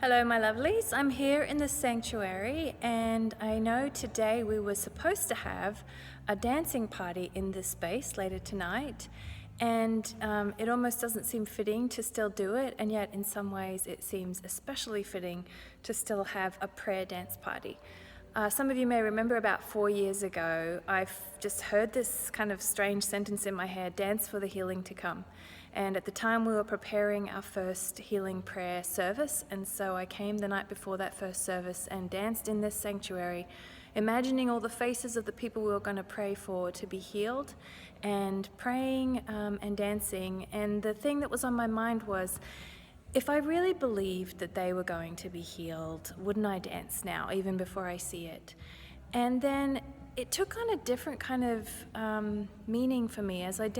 Hello, my lovelies. I'm here in the sanctuary, and I know today we were supposed to have a dancing party in this space later tonight, and it almost doesn't seem fitting to still do it, and yet in some ways it seems especially fitting to still have a prayer dance party. Some of you may remember about 4 years ago, I've just heard this kind of strange sentence in my head, dance for the healing to come. And at the time we were preparing our first healing prayer service, and so I came the night before that first service and danced in this sanctuary, imagining all the faces of the people we were going to pray for to be healed, and praying and dancing. And the thing that was on my mind was, if I really believed that they were going to be healed, wouldn't I dance now, even before I see it? And then it took on a different kind of meaning for me as I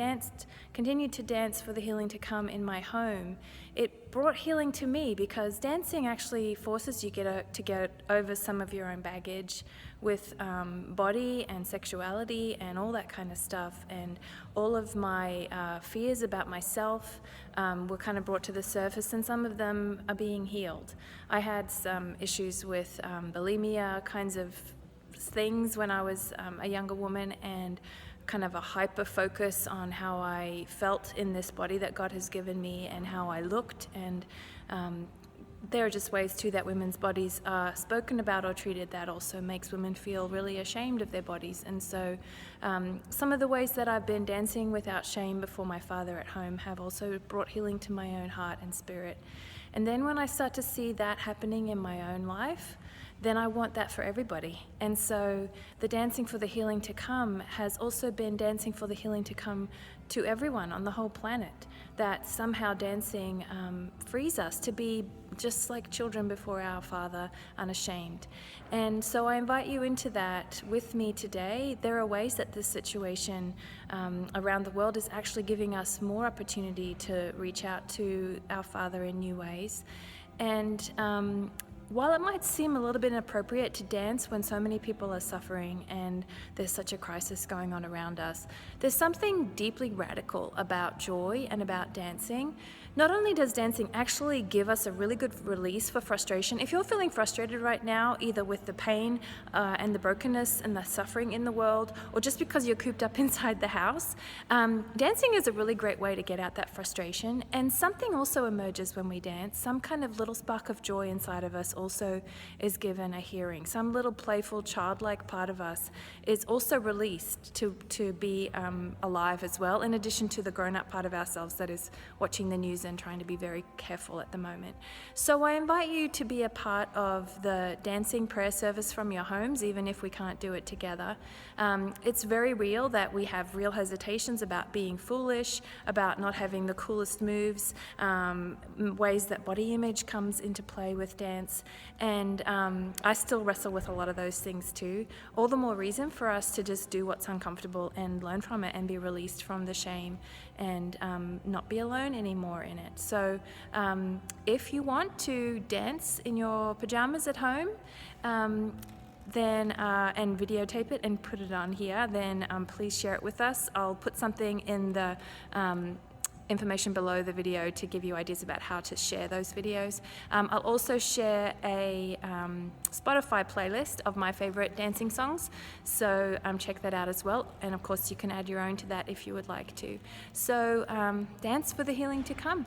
continued to dance for the healing to come in my home. It brought healing to me because dancing actually forces you to get over some of your own baggage with body and sexuality and all that kind of stuff. And all of my fears about myself were kind of brought to the surface, and some of them are being healed. I had some issues with bulimia kinds of things when I was a younger woman, and kind of a hyper focus on how I felt in this body that God has given me and how I looked. And there are just ways too that women's bodies are spoken about or treated that also makes women feel really ashamed of their bodies. And so some of the ways that I've been dancing without shame before my Father at home have also brought healing to my own heart and spirit. And then when I start to see that happening in my own life, then I want that for everybody. And so the Dancing for the Healing to Come has also been dancing for the healing to come to everyone on the whole planet, that somehow dancing frees us to be just like children before our Father, unashamed. And so I invite you into that with me today. There are ways that this situation around the world is actually giving us more opportunity to reach out to our Father in new ways. And while it might seem a little bit inappropriate to dance when so many people are suffering and there's such a crisis going on around us, there's something deeply radical about joy and about dancing. Not only does dancing actually give us a really good release for frustration, if you're feeling frustrated right now, either with the pain and the brokenness and the suffering in the world, or just because you're cooped up inside the house, dancing is a really great way to get out that frustration. And something also emerges when we dance. Some kind of little spark of joy inside of us also is given a hearing. Some little playful, childlike part of us is also released to be alive as well, in addition to the grown-up part of ourselves that is watching the news and trying to be very careful at the moment. So I invite you to be a part of the dancing prayer service from your homes, even if we can't do it together. It's very real that we have real hesitations about being foolish, about not having the coolest moves, ways that body image comes into play with dance. And I still wrestle with a lot of those things too. All the more reason for us to just do what's uncomfortable and learn from it and be released from the shame and not be alone anymore in it. So if you want to dance in your pajamas at home, then and videotape it and put it on here, then please share it with us. I'll put something in the information below the video to give you ideas about how to share those videos. I'll also share a Spotify playlist of my favorite dancing songs, so check that out as well. And of course you can add your own to that if you would like to. So dance for the healing to come.